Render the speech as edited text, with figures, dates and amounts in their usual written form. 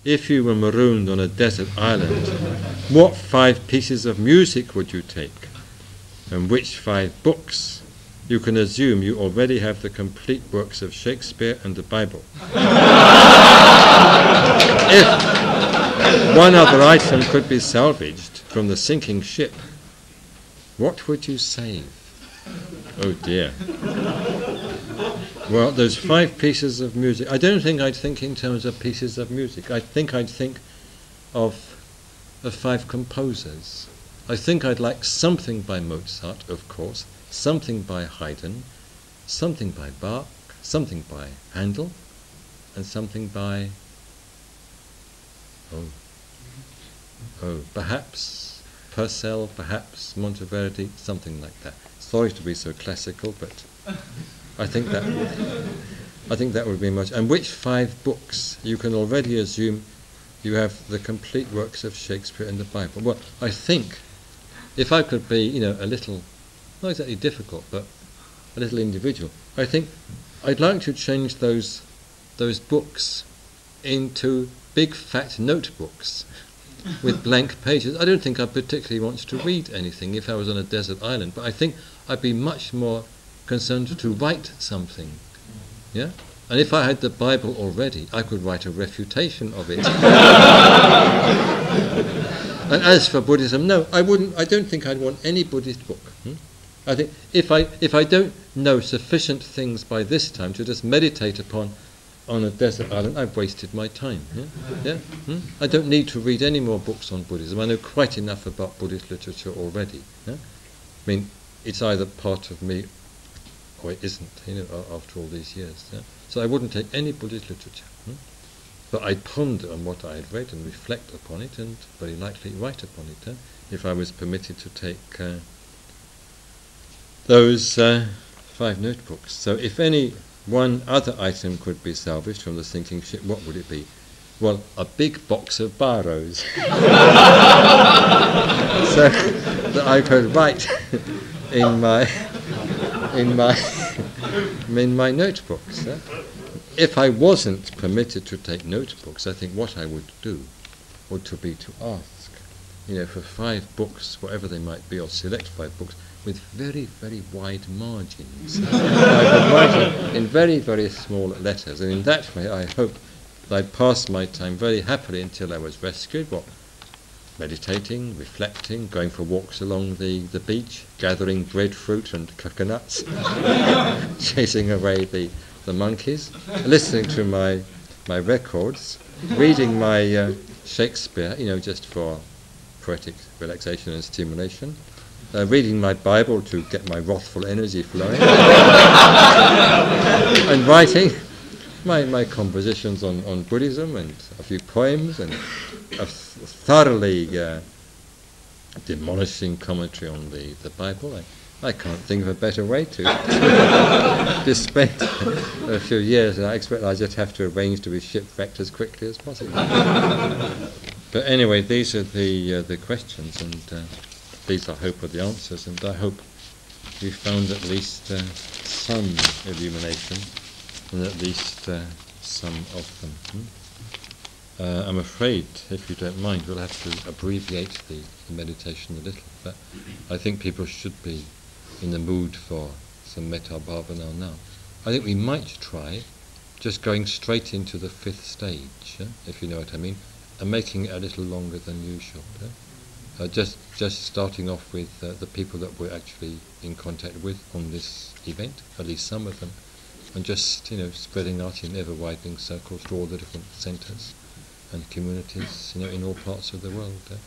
if you were marooned on a desert island, what 5 pieces of music would you take? And which 5 books? You can assume you already have the complete works of Shakespeare and the Bible. If one other item could be salvaged from the sinking ship, what would you save? Oh dear. Well, those 5 pieces of music, I don't think I'd think in terms of pieces of music. I think I'd think of 5 composers. I think I'd like something by Mozart, of course, something by Haydn, something by Bach, something by Handel, and something by, perhaps Purcell, perhaps Monteverdi, something like that. Sorry to be so classical, but I think that would be much. And which 5 books? You can already assume you have the complete works of Shakespeare and the Bible. Well, I think if I could be, a little, not exactly difficult, but a little individual, I think I'd like to change those books into big fat notebooks with blank pages. I don't think I particularly want to read anything if I was on a desert island, but I think I'd be much more concerned to write something. Yeah? And if I had the Bible already, I could write a refutation of it. And as for Buddhism, no, I wouldn't. I don't think I'd want any Buddhist book. I think if I don't know sufficient things by this time to just meditate upon on a desert island, I've wasted my time. I don't need to read any more books on Buddhism. I know quite enough about Buddhist literature already. I mean, it's either part of me or it isn't, after all these years. So I wouldn't take any Buddhist literature. But I'd ponder on what I had read and reflect upon it, and very likely write upon it, if I was permitted to take those 5 notebooks. So if any one other item could be salvaged from the sinking ship, what would it be? Well, a big box of Barrows. So that I could write in my notebooks. If I wasn't permitted to take notebooks, I think what I would do would be to ask, for 5 books, whatever they might be, or select 5 books with very, very wide margins. I would write in very, very small letters, and in that way I hope that I'd pass my time very happily until I was rescued. Meditating, reflecting, going for walks along the beach, gathering breadfruit and coconuts, chasing away the monkeys, listening to my records, reading my Shakespeare, just for poetic relaxation and stimulation, reading my Bible to get my wrathful energy flowing, and writing my compositions on Buddhism and a few poems and a thoroughly demolishing commentary on the Bible. I can't think of a better way to spend a few years, and I expect I just have to arrange to be shipwrecked as quickly as possible. But anyway, these are the questions, and these, I hope, are the answers, and I hope you found at least some illumination, and at least some of them. I'm afraid, if you don't mind, we'll have to abbreviate the meditation a little, but I think people should be in the mood for some metta bhavana now. I think we might try just going straight into the 5th stage, if you know what I mean, and making it a little longer than usual. Just starting off with the people that we're actually in contact with on this event, at least some of them, and just spreading out in ever-widening circles to all the different centres and communities in all parts of the world.